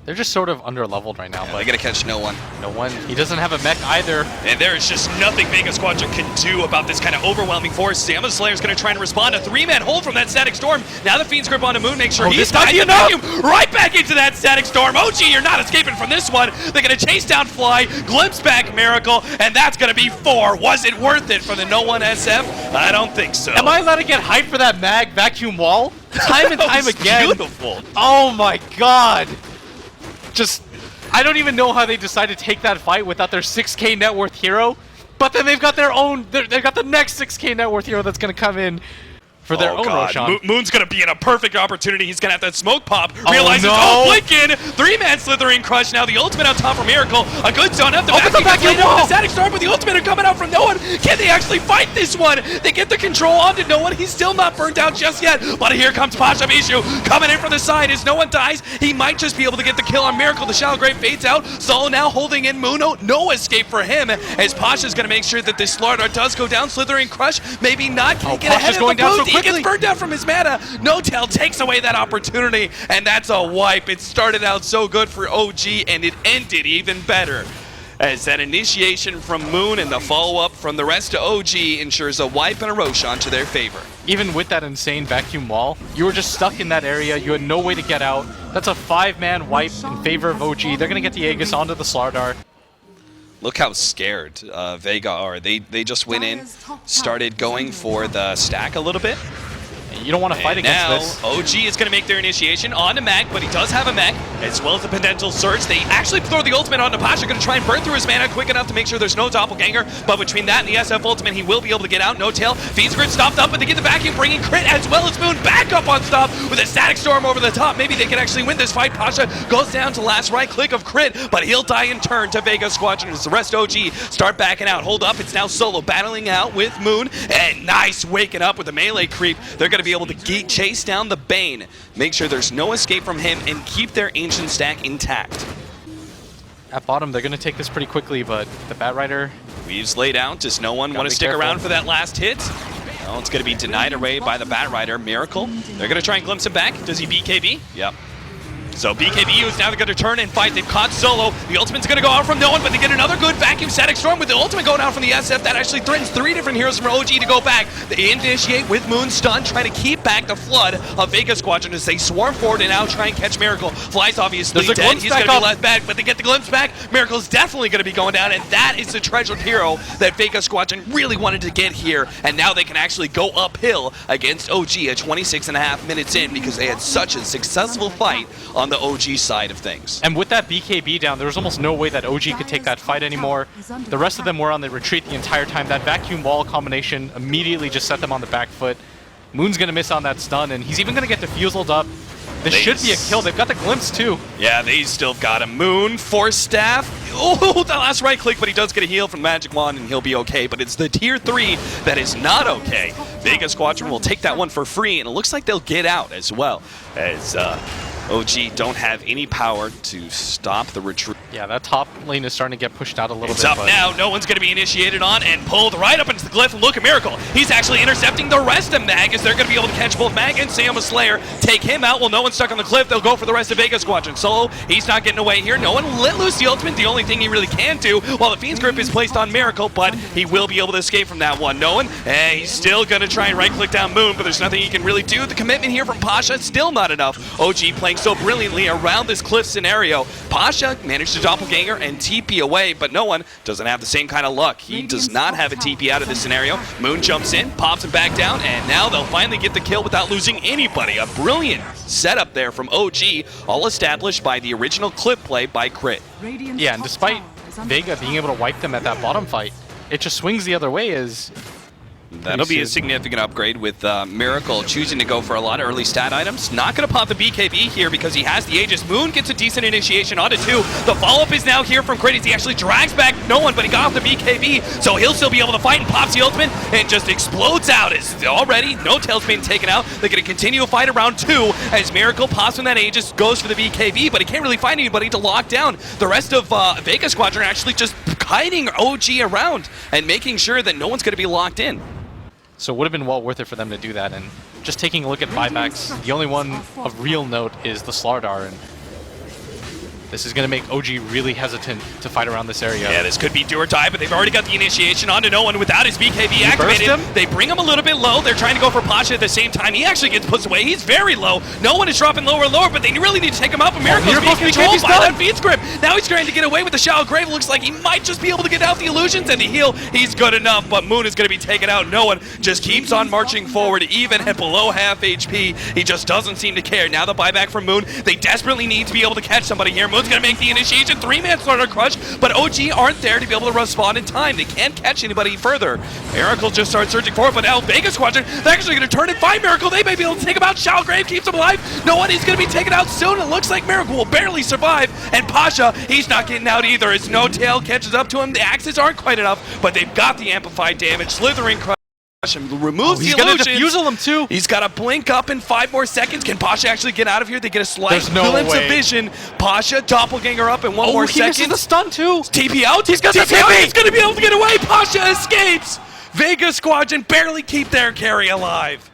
They're just sort of under-leveled right now. Yeah, but they're going to catch no one. No one. He doesn't have a mech either. And there is just nothing Vega Squadron can do about this kind of overwhelming force. Samus Slayer's going to try and respond. A 3-man hold from that Static Storm. Now the Fiend's grip onto Moon makes sure he's tied the vacuum right back into that Static Storm. OG, you're not escaping from this one. They're going to chase down Fly, glimpse back Miracle, and that's going to be 4. Was it worth it for the No One SF? I don't think so. Am I allowed to get hyped for that mag vacuum wall? Time and time again. Beautiful. Oh my god. Just, I don't even know how they decided to take that fight without their 6K net worth hero, but then they've got their own, they've got the next 6K net worth hero that's going to come in for their own Roshan. Moon's going to be in a perfect opportunity. He's going to have that smoke pop. Realizes, Blinken! 3-man Slithering Crush. Now the ultimate on top for Miracle. A good zone up the back. The Static Storm, but the ultimate are coming out from no one. Can they actually fight this one? They get the control onto no one. He's still not burned out just yet. But here comes Pasha Mishu coming in from the side. As no one dies, he might just be able to get the kill on Miracle. The Shallow Grave fades out. Solo now holding in Muno. No escape for him. As Pasha's going to make sure that this Slardar does go down. Slithering Crush, maybe not. Can he get ahead of the boot? He gets burned out from his mana. No-Tail takes away that opportunity, and that's a wipe. It started out so good for OG, and it ended even better. As that initiation from Moon and the follow-up from the rest of OG ensures a wipe and a Roshan to their favor. Even with that insane vacuum wall, you were just stuck in that area. You had no way to get out. That's a 5-man wipe in favor of OG. They're going to get the Aegis onto the Slardar. Look how scared Vega are. They just went in, started going for the stack a little bit. You don't want to fight against this. Now, OG is going to make their initiation onto Mag, but he does have a mech, as well as the potential surge. They actually throw the ultimate onto Pasha, going to try and burn through his mana quick enough to make sure there's no doppelganger. But between that and the SF ultimate, he will be able to get out. No-Tail. Fiend's Grip stopped up, but they get the vacuum, bringing Crit as well as Moon back up on stop with a Static Storm over the top. Maybe they can actually win this fight. Pasha goes down to last right click of Crit, but he'll die in turn to Vega Squadron as the rest OG start backing out. Hold up, it's now Solo battling out with Moon, and nice waking up with the melee creep. They're going to be able to chase down the Bane, make sure there's no escape from him, and keep their ancient stack intact. At bottom, they're going to take this pretty quickly, but the Batrider... Weaves laid out. Does no one want to stick around for that last hit? Well, it's going to be denied away by the Batrider. Miracle. They're going to try and glimpse him back. Does he BKB? Yep. So BKB is now going to turn and fight. They've caught Solo. The ultimate's going to go out from no one, but they get another good vacuum Static Storm with the ultimate going out from the SF. That actually threatens 3 different heroes from OG to go back. They initiate with Moon stun, trying to keep back the flood of Vega Squadron as they swarm forward and now try and catch Miracle. Fly's obviously dead. He's going to be left back, but they get the glimpse back. Miracle's definitely going to be going down, and that is the treasured hero that Vega Squadron really wanted to get here, and now they can actually go uphill against OG at 26.5 minutes in because they had such a successful fight on the OG side of things. And with that BKB down, there was almost no way that OG could take that fight anymore. The rest of them were on the retreat the entire time. That vacuum wall combination immediately just set them on the back foot. Moon's going to miss on that stun, and he's even going to get diffuseled up. This should be a kill. They've got the glimpse, too. Yeah, they still got a Moon, Force Staff. Oh, the last right click, but he does get a heal from Magic Wand, and he'll be okay. But it's the Tier 3 that is not okay. Vega Squadron will take that one for free, and it looks like they'll get out as well. As OG don't have any power to stop the retreat. Yeah, that top lane is starting to get pushed out a little bit. It's up now. No one's going to be initiated on and pulled right up into the glyph. Look at Miracle. He's actually intercepting the rest of Mag as they're going to be able to catch both Mag and Samus Slayer. Take him out. Well, no one's stuck on the cliff. They'll go for the rest of Vega Squadron. Solo, he's not getting away here. No one let loose the ultimate. The only thing he really can do while the Fiend's Grip is placed on Miracle, but he will be able to escape from that one. No one, he's still going to try and right-click down Moon, but there's nothing he can really do. The commitment here from Pasha, still not enough. OG playing so brilliantly around this cliff scenario. Pasha managed to doppelganger and TP away, but no one doesn't have the same kind of luck. He does not have a TP out of this scenario. Moon jumps in, pops him back down, and now they'll finally get the kill without losing anybody. A brilliant setup there from OG, all established by the original clip play by Crit. Yeah, and despite Vega being able to wipe them at that bottom fight, it just swings the other way as... That'll be a significant upgrade with Miracle choosing to go for a lot of early stat items. Not going to pop the BKB here because he has the Aegis. Moon gets a decent initiation onto 2. The follow-up is now here from Kratos. He actually drags back no one, but he got off the BKB, so he'll still be able to fight and pops the ultimate and just explodes out. As already, No-Tail's been taken out. They're going to continue to fight around 2 as Miracle pops from that Aegis, goes for the BKB, but he can't really find anybody to lock down. The rest of Vega Squadron actually just kiting OG around and making sure that no one's going to be locked in. So it would have been well worth it for them to do that. And just taking a look at buybacks, the only one of real note is the Slardar. And This is going to make OG really hesitant to fight around this area. Yeah, this could be do or die, but they've already got the initiation onto no one without his BKB activated. They bring him a little bit low. They're trying to go for Pasha at the same time. He actually gets pushed away. He's very low. No one is dropping lower and lower, but they really need to take him out. But Miracle's being controlled by that feed script. Now he's trying to get away with the Shallow Grave. Looks like he might just be able to get out the illusions and the heal. He's good enough, but Moon is going to be taken out. No one just keeps on marching forward, even at below half HP. He just doesn't seem to care. Now the buyback from Moon. They desperately need to be able to catch somebody here. Moon's going to make the initiation. 3-man Slaughter Crush, but OG aren't there to be able to respond in time. They can't catch anybody further. Miracle just starts searching for it, but now Vega Squadron, they're actually going to turn and find Miracle. They may be able to take him out. Shallow Grave keeps him alive. No one is going to be taken out soon. It looks like Miracle will barely survive, and Pasha, he's not getting out either. His No Tail catches up to him. The axes aren't quite enough, but they've got the amplified damage. Slithering Crush and removes the illusions. He's gonna defusel him too. He's got to blink up in 5 more seconds. Can Pasha actually get out of here? They get a slight glimpse of vision. Pasha, doppelganger up in 1 more second. He misses the stun too. TP out. He's got the TP. He's gonna be able to get away. Pasha escapes. Vega Squadron barely keep their carry alive.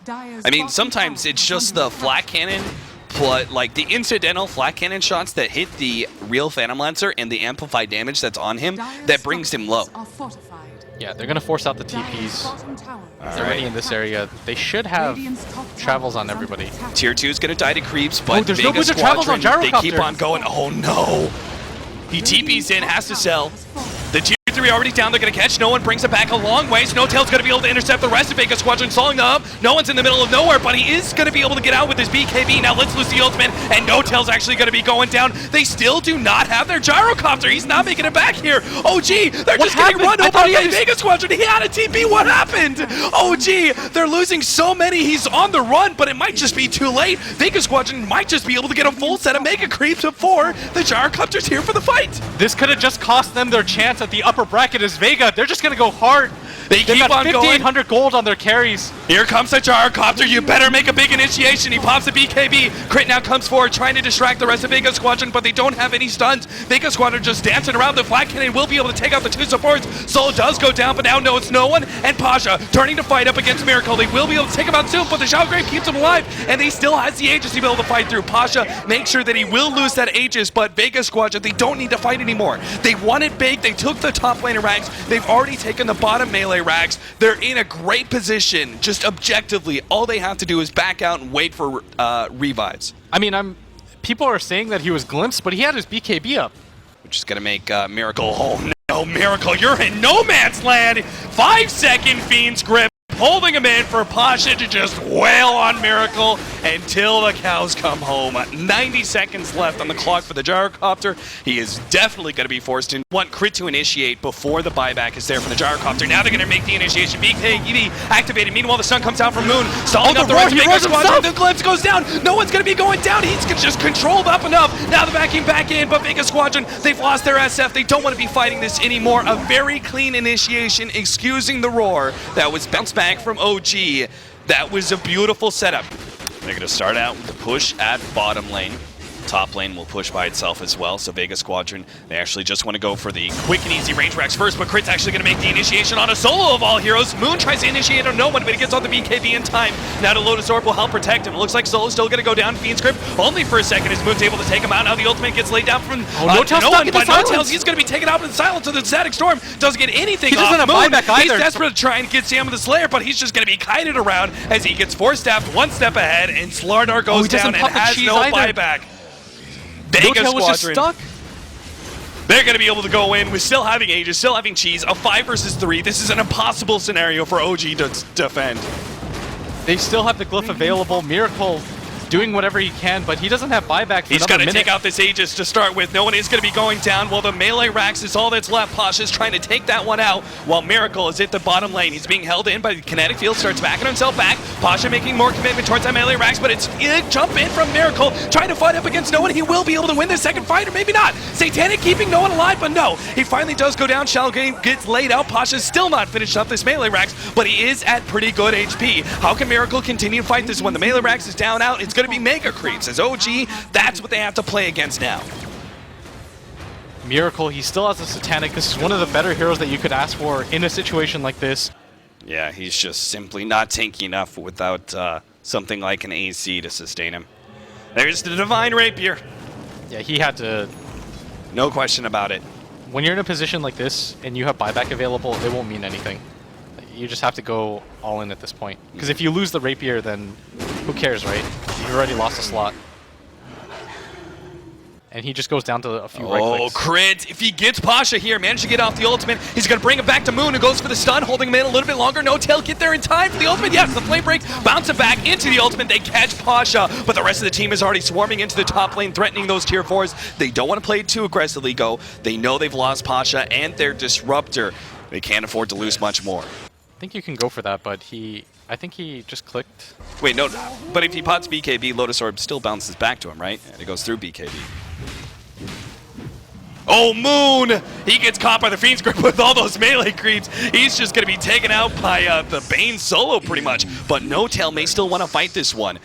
I mean, sometimes it's just the flat cannon, like the incidental flat cannon shots that hit the real Phantom Lancer and the amplified damage that's on him that brings him low. Yeah, they're going to force out the TPs. They're already in this area. They should have travels on everybody. Tier 2 is going to die to creeps, but there's Vega no travels on Squadron, they Gyrocopter. keep on going. Oh no! He TPs in, has to sell. The Tier 3 already down, they're going to catch. No one brings it back a long way. Snowtail's going to be able to intercept the rest of Vega Squadron, stalling them up. No one's in the middle of nowhere, but he is going to be able to get out with his BKB. Now let's lose the ultimate, and No Tail's actually going to be going down. They still do not have their Gyrocopter. He's not making it back here. OG, they're just getting run over by Vega Squadron. He had a TP. What happened? OG, they're losing so many. He's on the run, but it might just be too late. Vega Squadron might just be able to get a full set of Mega Creeps before the Gyrocopter's here for the fight. This could have just cost them their chance at the upper bracket as Vega. They're just going to go hard. They keep on going. 5,800 gold on their carries. Here comes the Gyrocopter. You better make a big initiation. He pops a BKB. Crit now comes forward, trying to distract the rest of Vega Squadron, but they don't have any stuns. Vega Squadron just dancing around. The flat cannon will be able to take out the 2 supports. Solo does go down, but now no, it's no one. And Pasha turning to fight up against Miracle. They will be able to take him out soon, but the Shallow Grave keeps him alive, and they still has the Aegis to be able to fight through. Pasha makes sure that he will lose that Aegis, but Vega Squadron, they don't need to fight anymore. They won it big. They took the top laner ranks. They've already taken the bottom melee racks. They're in a great position. Just objectively, all they have to do is back out and wait for revives. I mean, people are saying that he was glimpsed, but he had his BKB up. Which is going to make Miracle. Oh no, Miracle, you're in no man's land. 5-second Fiend's Grip. Holding him in for Pasha to just wail on Miracle until the cows come home. 90 seconds left on the clock for the Gyrocopter. He is definitely going to be forced to want crit to initiate before the buyback is there from the Gyrocopter. Now they're going to make the initiation. BKB activated. Meanwhile, the sun comes out from Moon. Stalling up the rest of Vega Squadron. The glimpse goes down. No one's going to be going down. He's just controlled up enough. Now they're backing back in, but Vega Squadron, they've lost their SF. They don't want to be fighting this anymore. A very clean initiation, excusing the roar that was bounced back from OG. That was a beautiful setup. They're going to start out with the push at bottom lane. Top lane will push by itself as well, so Vega Squadron, they actually just want to go for the quick and easy range racks first, but Crit's actually going to make the initiation on a solo of all heroes. Moon tries to initiate on no one, but he gets on the BKB in time. Now the Lotus Orb will help protect him. It looks like Solo's still going to go down. Fiend's Grip only for a second as Moon's able to take him out. Now the ultimate gets laid down from No one, but No Tails, he's going to be taken out in the silence of the Static Storm. Doesn't get anything he doesn't off have Moon. buyback either. He's desperate to try and get Sam with the Slayer, but he's just going to be kited around as he gets force-staffed 1 step ahead, and Slardar goes down and has no buyback. Vega Squadron was just stuck. They're going to be able to go in with still having Aegis, still having Cheese. A 5 versus 3. This is an impossible scenario for OG to defend. They still have the glyph available. Miracle doing whatever he can, but he doesn't have buyback for He's another going to minute. take out this Aegis to start with. No one is going to be going down. Well, the melee racks is all that's left. Pasha's trying to take that one out while Miracle is at the bottom lane. He's being held in by the kinetic field, starts backing himself back. Pasha making more commitment towards that melee racks, but it's a jump in from Miracle, trying to fight up against no one. He will be able to win this second fight, or maybe not. Satanic keeping no one alive, but no. He finally does go down. Shallow Grave gets laid out. Pasha's still not finished up this melee racks, but he is at pretty good HP. How can Miracle continue to fight this when the melee racks is down out? It's going to be Mega Creeps. As OG, that's what they have to play against now. Miracle, he still has a Satanic. This is one of the better heroes that you could ask for in a situation like this. Yeah, he's just simply not tanky enough without something like an AC to sustain him. There's the Divine Rapier. Yeah, he had to. No question about it. When you're in a position like this and you have buyback available, it won't mean anything. You just have to go all in at this point. Because if you lose the rapier, then who cares, right? You've already lost a slot. And he just goes down to a few right clicks. Oh, crit. If he gets Pasha here, managed to get off the ultimate, he's going to bring it back to Moon, who goes for the stun, holding him in a little bit longer. No tail, get there in time for the ultimate. Yes, the flame break, bounce it back into the ultimate. They catch Pasha, but the rest of the team is already swarming into the top lane, threatening those tier 4s. They don't want to play it too aggressively, Go. They know they've lost Pasha and their disruptor. They can't afford to lose much more. I think you can go for that, but I think he just clicked. Wait, no, but if he pots BKB, Lotus Orb still bounces back to him, right? And it goes through BKB. Oh, Moon! He gets caught by the Fiend's Grip with all those melee creeps. He's just going to be taken out by the Bane solo, pretty much. But No Tail may still want to fight this one.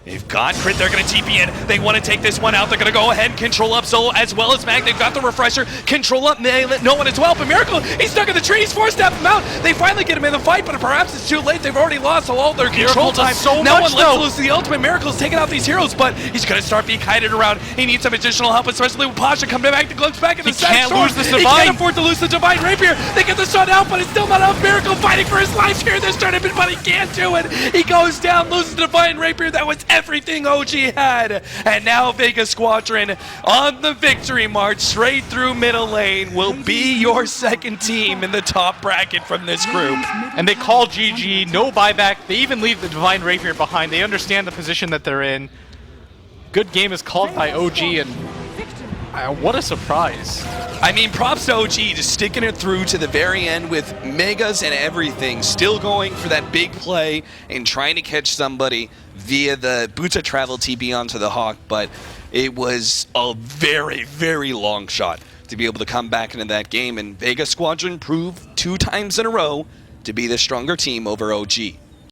They've got crit, they're going to TP in. They want to take this one out. They're going to go ahead and control up Solo as well as Mag. They've got the refresher. Control up no one as well. But Miracle, he's stuck in the tree. He's forced to have him out. They finally get him in the fight, but perhaps it's too late. They've already lost all their control time. No one lets loose the ultimate. Miracle's taking out these heroes, but he's going to start being kited around. He needs some additional help, especially with Pasha coming back. The glimpse back in the side. He can't lose this Divine. He can't afford to lose the Divine Rapier. They get the shot out, but it's still not enough. Miracle fighting for his life here in this tournament, but he can't do it. He goes down, loses the Divine Rapier. That was everything OG had. And now Vega Squadron on the victory march straight through middle lane will be your second team in the top bracket from this group. And they call GG, no buyback. They even leave the Divine Rapier behind. They understand the position that they're in. Good game is called by OG, and what a surprise. I mean, props to OG, just sticking it through to the very end with megas and everything, still going for that big play and trying to catch somebody via the Boots of Travel TB onto the Hawk, but it was a very, very long shot to be able to come back into that game, and Vega Squadron proved 2 times in a row to be the stronger team over OG.